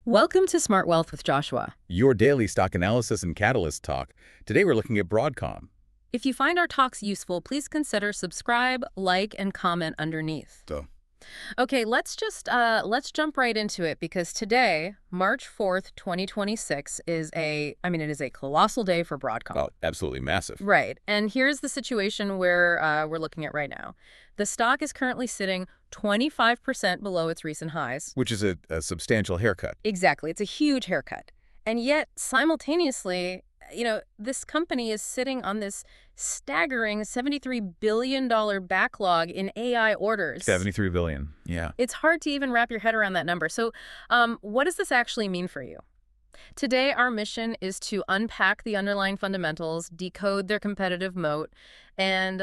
Welcome to Smart Wealth with Joshua. Your daily stock analysis and catalyst talk. Today we're looking at Broadcom. If you find our talks useful, please consider subscribe, like, and comment underneath. Okay, let's jump right into it because today, March 4th, 2026 is it is a colossal day for Broadcom. Oh, absolutely massive. Right. And here's the situation where we're looking at right now. The stock is currently sitting 25% below its recent highs. Which is a substantial haircut. Exactly. It's a huge haircut. And yet, simultaneously, this company is sitting on this staggering $73 billion backlog in AI orders. 73 billion, yeah. It's hard to even wrap your head around that number. So what does this actually mean for you? Today, our mission is to unpack the underlying fundamentals, decode their competitive moat, and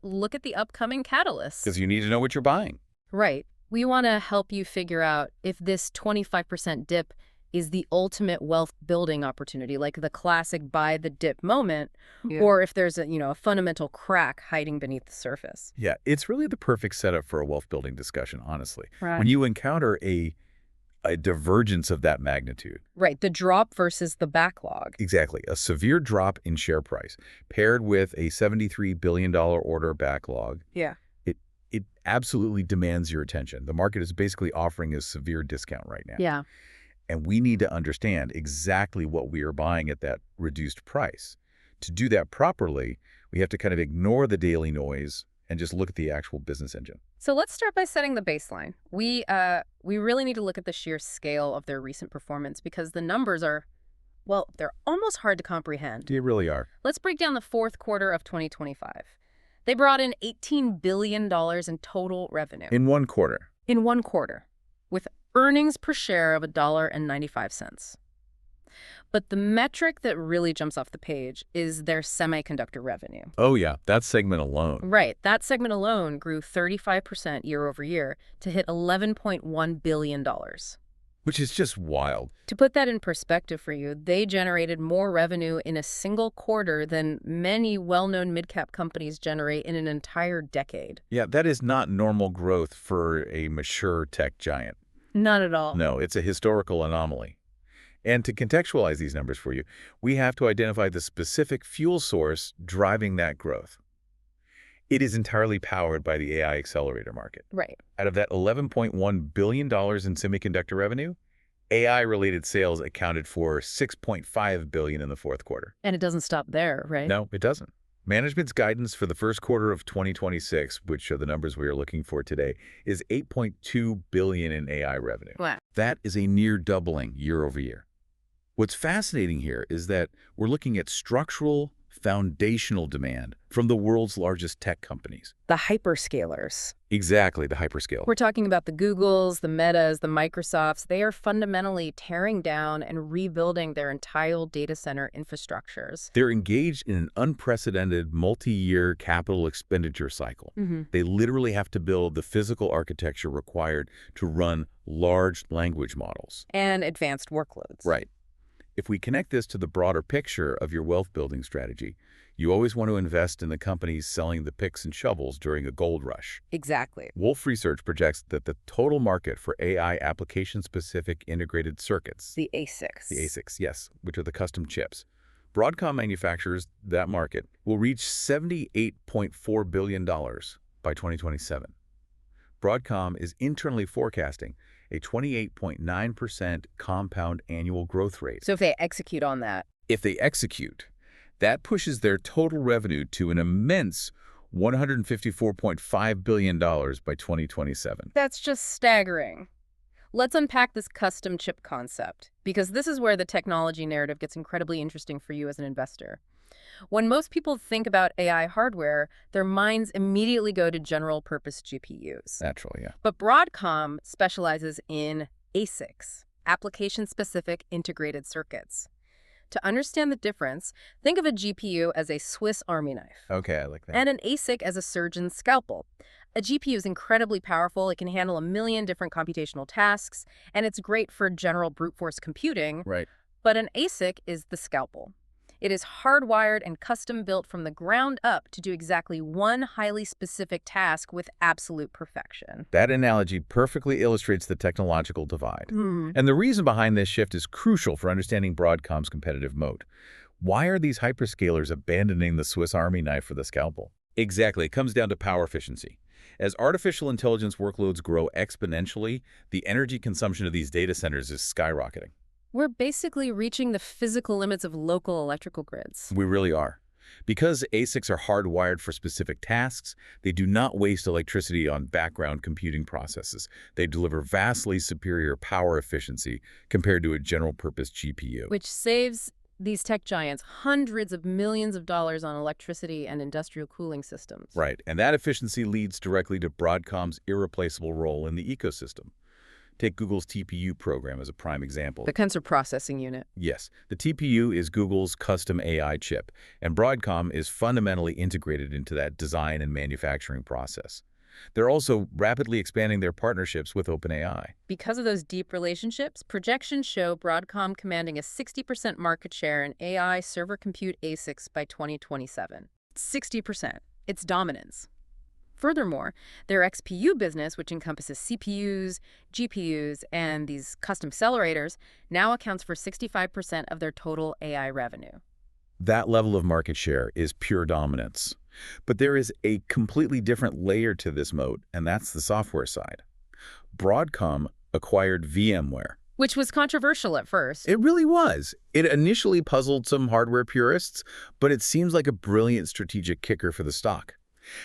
look at the upcoming catalysts. Because you need to know what you're buying. Right. We want to help you figure out if this 25% dip is the ultimate wealth building opportunity, like the classic buy the dip moment, or if there's a fundamental crack hiding beneath the surface. Yeah, it's really the perfect setup for a wealth building discussion, honestly. Right. When you encounter a divergence of that magnitude. Right, the drop versus the backlog. Exactly. A severe drop in share price paired with a $73 billion order backlog. Yeah. It absolutely demands your attention. The market is basically offering a severe discount right now. Yeah. And we need to understand exactly what we are buying at that reduced price. To do that properly, we have to kind of ignore the daily noise and just look at the actual business engine. So let's start by setting the baseline. We really need to look at the sheer scale of their recent performance because the numbers are, well, they're almost hard to comprehend. They really are. Let's break down the fourth quarter of 2025. They brought in $18 billion in total revenue. In one quarter. In one quarter, with earnings per share of $1.95. But the metric that really jumps off the page is their semiconductor revenue. Oh, yeah. That segment alone. Right. That segment alone grew 35% year over year to hit $11.1 billion. Which is just wild. To put that in perspective for you, they generated more revenue in a single quarter than many well-known mid-cap companies generate in an entire decade. Yeah, that is not normal growth for a mature tech giant. Not at all. No, it's a historical anomaly. And to contextualize these numbers for you, we have to identify the specific fuel source driving that growth. It is entirely powered by the AI accelerator market. Right. Out of that $11.1 billion in semiconductor revenue, AI-related sales accounted for $6.5 billion in the fourth quarter. And it doesn't stop there, right? No, it doesn't. Management's guidance for the first quarter of 2026, which are the numbers we are looking for today, is $8.2 billion in AI revenue. Wow. That is a near doubling year over year. What's fascinating here is that we're looking at structural, foundational demand from the world's largest tech companies. The hyperscalers. Exactly, the hyperscale. We're talking about the Googles, the Metas, the Microsofts. They are fundamentally tearing down and rebuilding their entire data center infrastructures. They're engaged in an unprecedented multi-year capital expenditure cycle. They literally have to build the physical architecture required to run large language models. And advanced workloads. Right. If we connect this to the broader picture of your wealth building strategy, you always want to invest in the companies selling the picks and shovels during a gold rush. Exactly. Wolf Research projects that the total market for AI application-specific integrated circuits, The ASICs, yes, which are the custom chips, Broadcom manufactures that market, will reach $78.4 billion by 2027. Broadcom is internally forecasting a 28.9% compound annual growth rate. So if they execute on that. If they execute, that pushes their total revenue to an immense $154.5 billion by 2027. That's just staggering. Let's unpack this custom chip concept, because this is where the technology narrative gets incredibly interesting for you as an investor. When most people think about AI hardware, their minds immediately go to general-purpose GPUs. Naturally, yeah. But Broadcom specializes in ASICs, application-specific integrated circuits. To understand the difference, think of a GPU as a Swiss Army knife. Okay, I like that. And an ASIC as a surgeon's scalpel. A GPU is incredibly powerful. It can handle a million different computational tasks, and it's great for general brute force computing. Right. But an ASIC is the scalpel. It is hardwired and custom-built from the ground up to do exactly one highly specific task with absolute perfection. That analogy perfectly illustrates the technological divide. Hmm. And the reason behind this shift is crucial for understanding Broadcom's competitive moat. Why are these hyperscalers abandoning the Swiss Army knife for the scalpel? Exactly. It comes down to power efficiency. As artificial intelligence workloads grow exponentially, the energy consumption of these data centers is skyrocketing. We're basically reaching the physical limits of local electrical grids. We really are. Because ASICs are hardwired for specific tasks, they do not waste electricity on background computing processes. They deliver vastly superior power efficiency compared to a general-purpose GPU. Which saves these tech giants hundreds of millions of dollars on electricity and industrial cooling systems. Right, and that efficiency leads directly to Broadcom's irreplaceable role in the ecosystem. Take Google's TPU program as a prime example. The tensor processing unit. Yes, the TPU is Google's custom AI chip, and Broadcom is fundamentally integrated into that design and manufacturing process. They're also rapidly expanding their partnerships with OpenAI. Because of those deep relationships, projections show Broadcom commanding a 60% market share in AI server compute ASICs by 2027. 60%. It's dominance. Furthermore, their XPU business, which encompasses CPUs, GPUs, and these custom accelerators, now accounts for 65% of their total AI revenue. That level of market share is pure dominance. But there is a completely different layer to this moat, and that's the software side. Broadcom acquired VMware. Which was controversial at first. It really was. It initially puzzled some hardware purists, but it seems like a brilliant strategic kicker for the stock.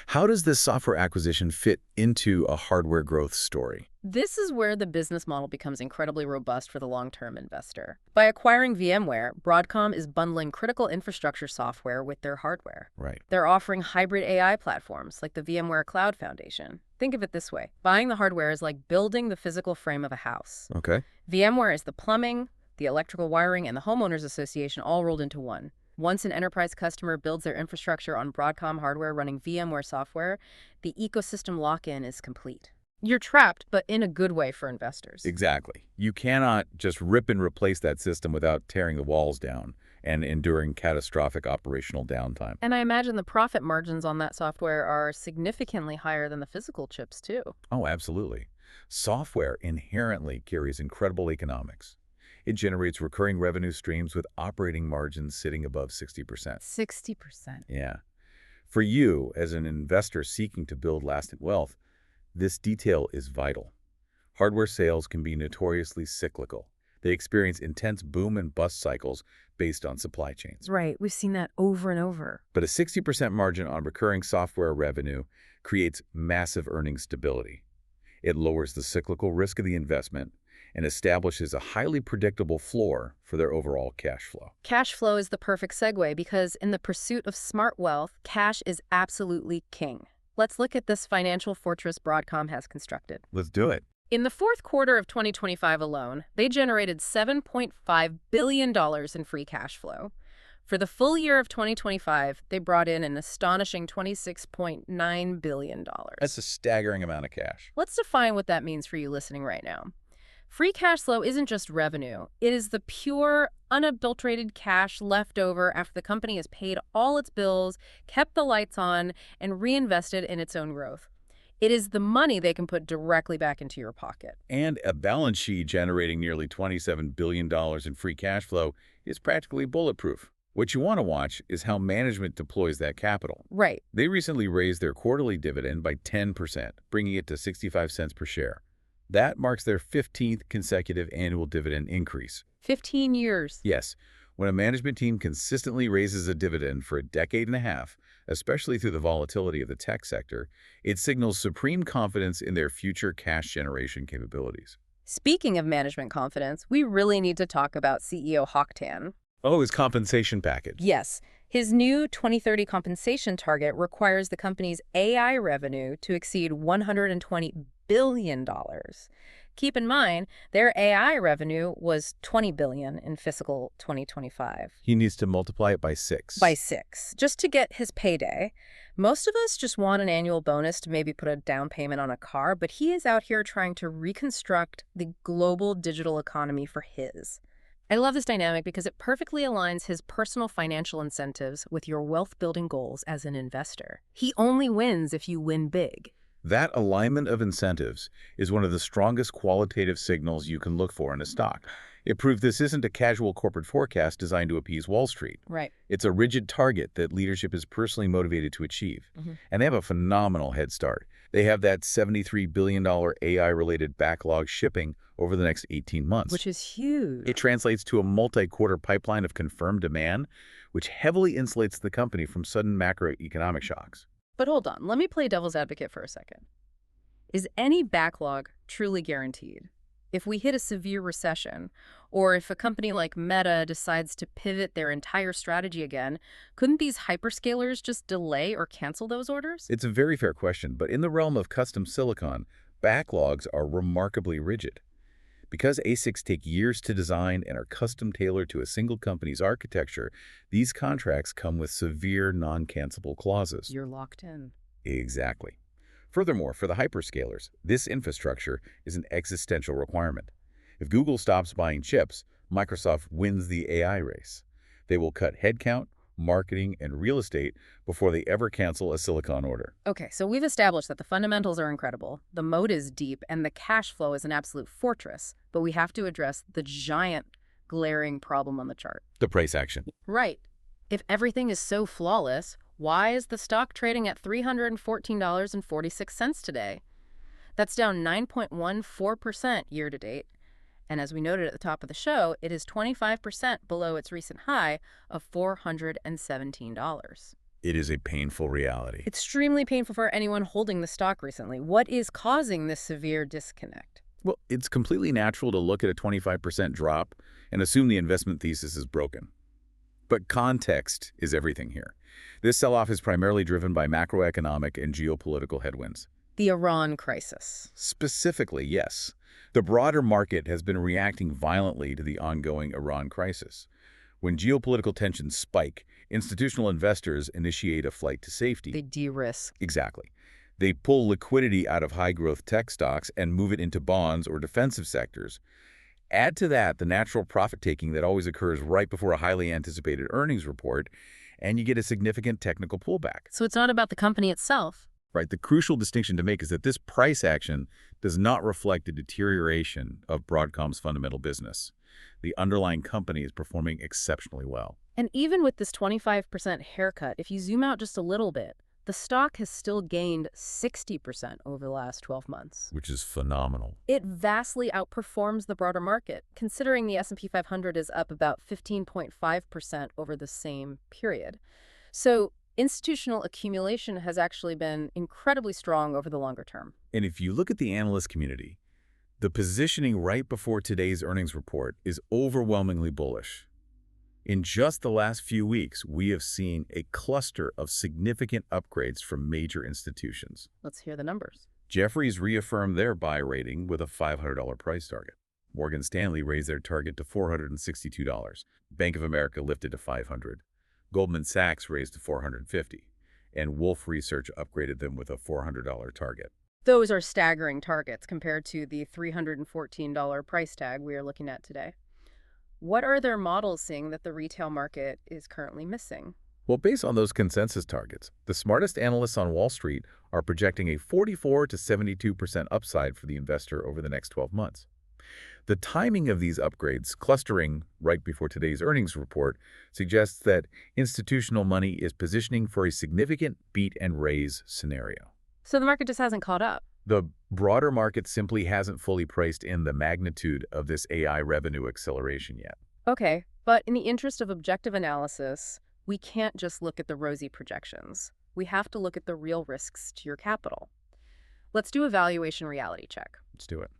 How does this software acquisition fit into a hardware growth story? This is where the business model becomes incredibly robust for the long-term investor. By acquiring VMware, Broadcom is bundling critical infrastructure software with their hardware. Right. They're offering hybrid AI platforms like the VMware Cloud Foundation. Think of it this way. Buying the hardware is like building the physical frame of a house. Okay. VMware is the plumbing, the electrical wiring, and the homeowners association all rolled into one. Once an enterprise customer builds their infrastructure on Broadcom hardware running VMware software, the ecosystem lock-in is complete. You're trapped, but in a good way for investors. Exactly. You cannot just rip and replace that system without tearing the walls down and enduring catastrophic operational downtime. And I imagine the profit margins on that software are significantly higher than the physical chips, too. Oh, absolutely. Software inherently carries incredible economics. It generates recurring revenue streams with operating margins sitting above 60%. 60%. Yeah. For you, as an investor seeking to build lasting wealth, this detail is vital. Hardware sales can be notoriously cyclical. They experience intense boom and bust cycles based on supply chains. Right. We've seen that over and over. But a 60% margin on recurring software revenue creates massive earnings stability. It lowers the cyclical risk of the investment and establishes a highly predictable floor for their overall cash flow. Cash flow is the perfect segue because in the pursuit of smart wealth, cash is absolutely king. Let's look at this financial fortress Broadcom has constructed. Let's do it. In the fourth quarter of 2025 alone, they generated $7.5 billion in free cash flow. For the full year of 2025, they brought in an astonishing $26.9 billion. That's a staggering amount of cash. Let's define what that means for you listening right now. Free cash flow isn't just revenue. It is the pure, unadulterated cash left over after the company has paid all its bills, kept the lights on, and reinvested in its own growth. It is the money they can put directly back into your pocket. And a balance sheet generating nearly $27 billion in free cash flow is practically bulletproof. What you want to watch is how management deploys that capital. Right. They recently raised their quarterly dividend by 10%, bringing it to 65 cents per share. That marks their 15th consecutive annual dividend increase. 15 years. Yes, when a management team consistently raises a dividend for a decade and a half, especially through the volatility of the tech sector, it signals supreme confidence in their future cash generation capabilities. Speaking of management confidence, we really need to talk about CEO Hock Tan. Oh, his compensation package. Yes. His new 2030 compensation target requires the company's AI revenue to exceed $120 billion. Keep in mind, their AI revenue was $20 billion in fiscal 2025. He needs to multiply it by 6. By 6, just to get his payday. Most of us just want an annual bonus to maybe put a down payment on a car, but he is out here trying to reconstruct the global digital economy for his. I love this dynamic because it perfectly aligns his personal financial incentives with your wealth-building goals as an investor. He only wins if you win big. That alignment of incentives is one of the strongest qualitative signals you can look for in a stock. It proves this isn't a casual corporate forecast designed to appease Wall Street. Right. It's a rigid target that leadership is personally motivated to achieve. And they have a phenomenal head start. They have that $73 billion AI-related backlog shipping over the next 18 months. Which is huge. It translates to a multi-quarter pipeline of confirmed demand, which heavily insulates the company from sudden macroeconomic shocks. But hold on, let me play devil's advocate for a second. Is any backlog truly guaranteed? If we hit a severe recession, or if a company like Meta decides to pivot their entire strategy again, couldn't these hyperscalers just delay or cancel those orders? It's a very fair question, but in the realm of custom silicon, backlogs are remarkably rigid. Because ASICs take years to design and are custom-tailored to a single company's architecture, these contracts come with severe non-cancelable clauses. You're locked in. Exactly. Furthermore, for the hyperscalers, this infrastructure is an existential requirement. If Google stops buying chips, Microsoft wins the AI race. They will cut headcount, marketing, and real estate before they ever cancel a silicon order. Okay, so we've established that the fundamentals are incredible, the moat is deep, and the cash flow is an absolute fortress. But we have to address the giant, glaring problem on the chart. The price action. Right. If everything is so flawless, why is the stock trading at $314.46 today? That's down 9.14% year to date. And as we noted at the top of the show, it is 25% below its recent high of $417. It is a painful reality. Extremely painful for anyone holding the stock recently. What is causing this severe disconnect? Well, it's completely natural to look at a 25% drop and assume the investment thesis is broken. But context is everything here. This sell-off is primarily driven by macroeconomic and geopolitical headwinds. The Iran crisis. Specifically, yes. The broader market has been reacting violently to the ongoing Iran crisis. When geopolitical tensions spike, institutional investors initiate a flight to safety. They de-risk. Exactly. They pull liquidity out of high-growth tech stocks and move it into bonds or defensive sectors. Add to that the natural profit-taking that always occurs right before a highly anticipated earnings report, and you get a significant technical pullback. So it's not about the company itself. Right. The crucial distinction to make is that this price action does not reflect a deterioration of Broadcom's fundamental business. The underlying company is performing exceptionally well. And even with this 25% haircut, if you zoom out just a little bit, the stock has still gained 60% over the last 12 months. Which is phenomenal. It vastly outperforms the broader market, considering the S&P 500 is up about 15.5% over the same period. So institutional accumulation has actually been incredibly strong over the longer term. And if you look at the analyst community, the positioning right before today's earnings report is overwhelmingly bullish. In just the last few weeks, we have seen a cluster of significant upgrades from major institutions. Let's hear the numbers. Jefferies reaffirmed their buy rating with a $500 price target. Morgan Stanley raised their target to $462. Bank of America lifted to $500. Goldman Sachs raised to $450, and Wolfe Research upgraded them with a $400 target. Those are staggering targets compared to the $314 price tag we are looking at today. What are their models seeing that the retail market is currently missing? Well, based on those consensus targets, the smartest analysts on Wall Street are projecting a 44 to 72% upside for the investor over the next 12 months. The timing of these upgrades, clustering right before today's earnings report, suggests that institutional money is positioning for a significant beat and raise scenario. So the market just hasn't caught up. The broader market simply hasn't fully priced in the magnitude of this AI revenue acceleration yet. Okay, but in the interest of objective analysis, we can't just look at the rosy projections. We have to look at the real risks to your capital. Let's do a valuation reality check. Let's do it.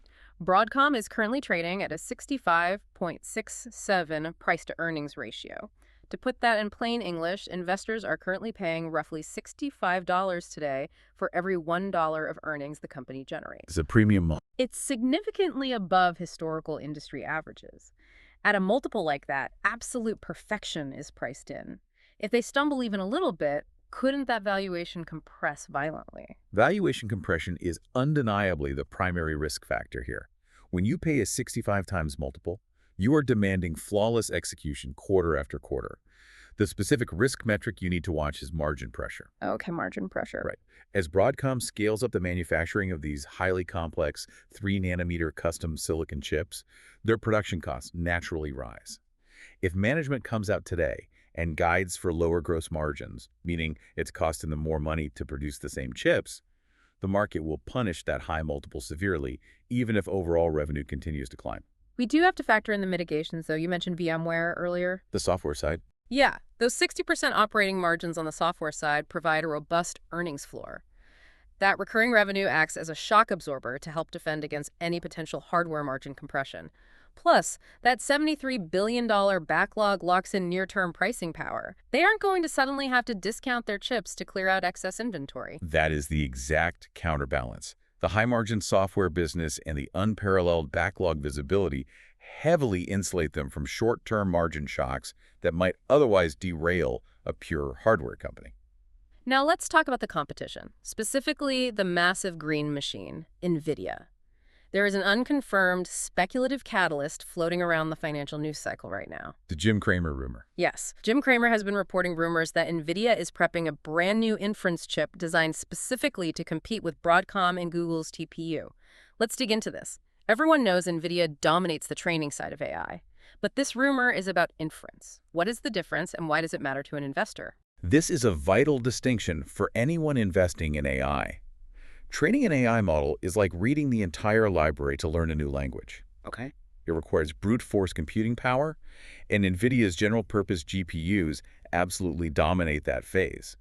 Broadcom is currently trading at a 65.67 price-to-earnings ratio. To put that in plain English, investors are currently paying roughly $65 today for every $1 of earnings the company generates. It's a premium multiple. It's significantly above historical industry averages. At a multiple like that, absolute perfection is priced in. If they stumble even a little bit, couldn't that valuation compress violently? Valuation compression is undeniably the primary risk factor here. When you pay a 65 times multiple, You are demanding flawless execution quarter after quarter. The specific risk metric you need to watch is margin pressure. Okay, margin pressure. Right. As Broadcom scales up the manufacturing of these highly complex 3-nanometer custom silicon chips, their production costs naturally rise. If management comes out today and guides for lower gross margins, meaning it's costing them more money to produce the same chips, the market will punish that high multiple severely, even if overall revenue continues to climb. We do have to factor in the mitigations, though. You mentioned VMware earlier. The software side? Yeah, those 60% operating margins on the software side provide a robust earnings floor. That recurring revenue acts as a shock absorber to help defend against any potential hardware margin compression. Plus, that $73 billion backlog locks in near-term pricing power. They aren't going to suddenly have to discount their chips to clear out excess inventory. That is the exact counterbalance. The high-margin software business and the unparalleled backlog visibility heavily insulate them from short-term margin shocks that might otherwise derail a pure hardware company. Now let's talk about the competition, specifically the massive green machine, NVIDIA. There is an unconfirmed speculative catalyst floating around the financial news cycle right now. The Jim Cramer rumor. Yes, Jim Cramer has been reporting rumors that NVIDIA is prepping a brand new inference chip designed specifically to compete with Broadcom and Google's TPU. Let's dig into this. Everyone knows NVIDIA dominates the training side of AI. But this rumor is about inference. What is the difference, and why does it matter to an investor? This is a vital distinction for anyone investing in AI. Training an AI model is like reading the entire library to learn a new language. Okay. It requires brute force computing power, and NVIDIA's general-purpose GPUs absolutely dominate that phase.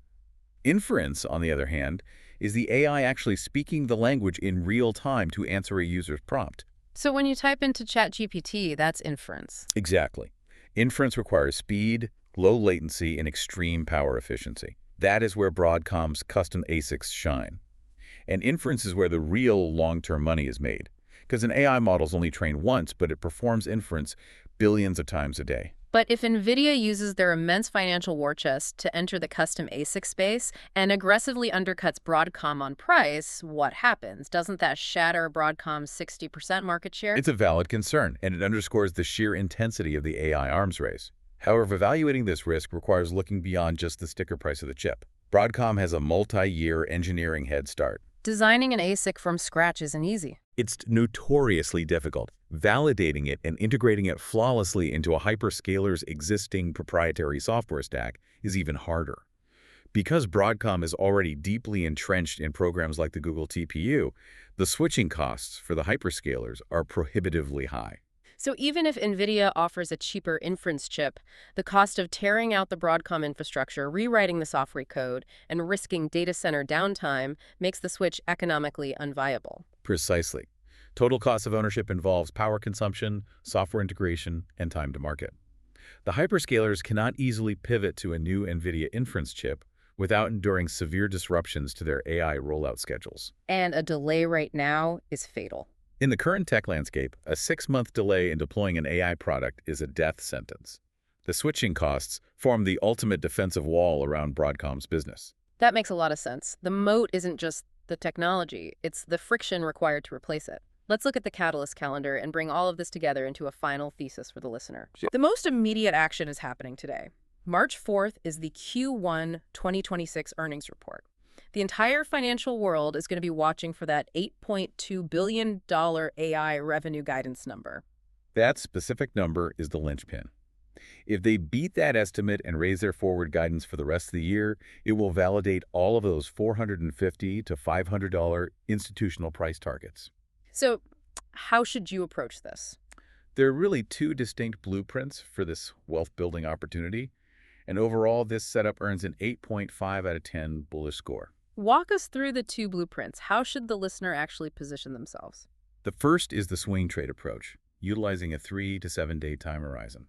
Inference, on the other hand, is the AI actually speaking the language in real time to answer a user's prompt. So when you type into ChatGPT, that's inference. Exactly. Inference requires speed, low latency, and extreme power efficiency. That is where Broadcom's custom ASICs shine. And inference is where the real long-term money is made. Because an AI model is only trained once, but it performs inference billions of times a day. But if NVIDIA uses their immense financial war chest to enter the custom ASIC space and aggressively undercuts Broadcom on price, what happens? Doesn't that shatter Broadcom's 60% market share? It's a valid concern, and it underscores the sheer intensity of the AI arms race. However, evaluating this risk requires looking beyond just the sticker price of the chip. Broadcom has a multi-year engineering head start. Designing an ASIC from scratch isn't easy. It's notoriously difficult. Validating it and integrating it flawlessly into a hyperscaler's existing proprietary software stack is even harder. Because Broadcom is already deeply entrenched in programs like the Google TPU, the switching costs for the hyperscalers are prohibitively high. So even if NVIDIA offers a cheaper inference chip, the cost of tearing out the Broadcom infrastructure, rewriting the software code, and risking data center downtime makes the switch economically unviable. Precisely. Total cost of ownership involves power consumption, software integration, and time to market. The hyperscalers cannot easily pivot to a new NVIDIA inference chip without enduring severe disruptions to their AI rollout schedules. And a delay right now is fatal. In the current tech landscape, a 6-month delay in deploying an AI product is a death sentence. The switching costs form the ultimate defensive wall around Broadcom's business. That makes a lot of sense. The moat isn't just the technology, it's the friction required to replace it. Let's look at the catalyst calendar and bring all of this together into a final thesis for the listener. The most immediate action is happening today. March 4th is the Q1 2026 earnings report. The entire financial world is going to be watching for that $8.2 billion AI revenue guidance number. That specific number is the linchpin. If they beat that estimate and raise their forward guidance for the rest of the year, it will validate all of those $450 to $500 institutional price targets. So how should you approach this? There are really two distinct blueprints for this wealth-building opportunity, and overall, this setup earns an 8.5 out of 10 bullish score. Walk us through the two blueprints. How should the listener actually position themselves? The first is the swing trade approach, utilizing a 3 to 7 day time horizon.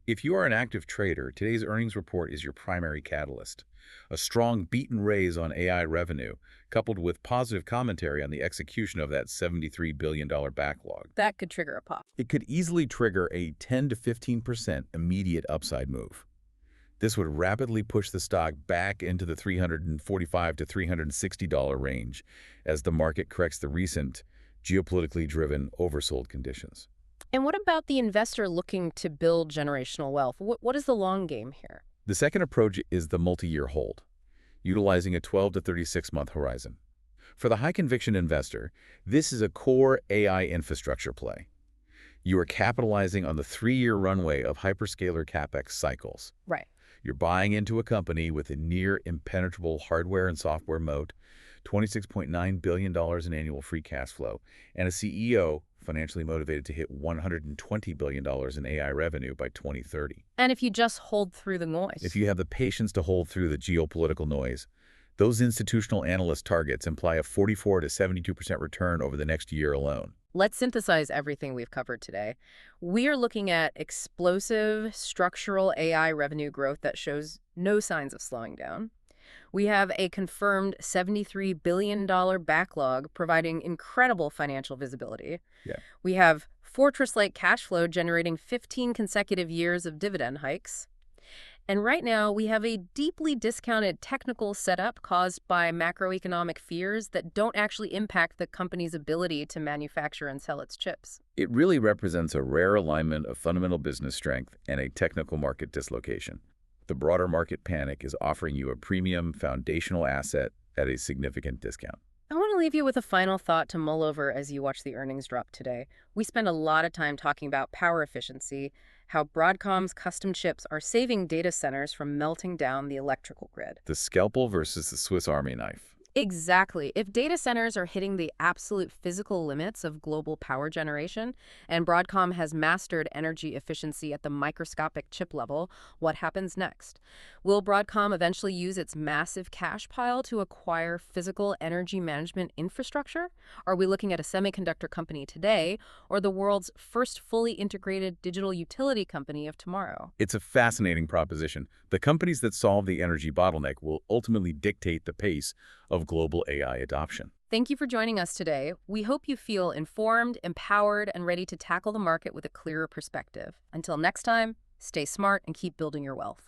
If you are an active trader, today's earnings report is your primary catalyst. A strong beat and raise on AI revenue, coupled with positive commentary on the execution of that $73 billion backlog. That could trigger a pop. It could easily trigger a 10 to 15% immediate upside move. This would rapidly push the stock back into the $345 to $360 range as the market corrects the recent geopolitically driven oversold conditions. And what about the investor looking to build generational wealth? What is the long game here? The second approach is the multi-year hold, utilizing a 12 to 36-month horizon. For the high-conviction investor, this is a core AI infrastructure play. You are capitalizing on the 3-year runway of hyperscaler CapEx cycles. Right. You're buying into a company with a near impenetrable hardware and software moat, $26.9 billion in annual free cash flow, and a CEO financially motivated to hit $120 billion in AI revenue by 2030. And if you just hold through the noise. If you have the patience to hold through the geopolitical noise, those institutional analyst targets imply a 44 to 72% return over the next year alone. Let's synthesize everything we've covered today. We are looking at explosive structural AI revenue growth that shows no signs of slowing down. We have a confirmed $73 billion backlog providing incredible financial visibility. Yeah. We have fortress-like cash flow generating 15 consecutive years of dividend hikes. And right now, we have a deeply discounted technical setup caused by macroeconomic fears that don't actually impact the company's ability to manufacture and sell its chips. It really represents a rare alignment of fundamental business strength and a technical market dislocation. The broader market panic is offering you a premium foundational asset at a significant discount. I want to leave you with a final thought to mull over as you watch the earnings drop today. We spend a lot of time talking about power efficiency, how Broadcom's custom chips are saving data centers from melting down the electrical grid. The scalpel versus the Swiss Army knife. Exactly. If data centers are hitting the absolute physical limits of global power generation, and Broadcom has mastered energy efficiency at the microscopic chip level, what happens next? Will Broadcom eventually use its massive cash pile to acquire physical energy management infrastructure? Are we looking at a semiconductor company today, or the world's first fully integrated digital utility company of tomorrow? It's a fascinating proposition. The companies that solve the energy bottleneck will ultimately dictate the pace of global AI adoption. Thank you for joining us today. We hope you feel informed, empowered, and ready to tackle the market with a clearer perspective. Until next time, stay smart and keep building your wealth.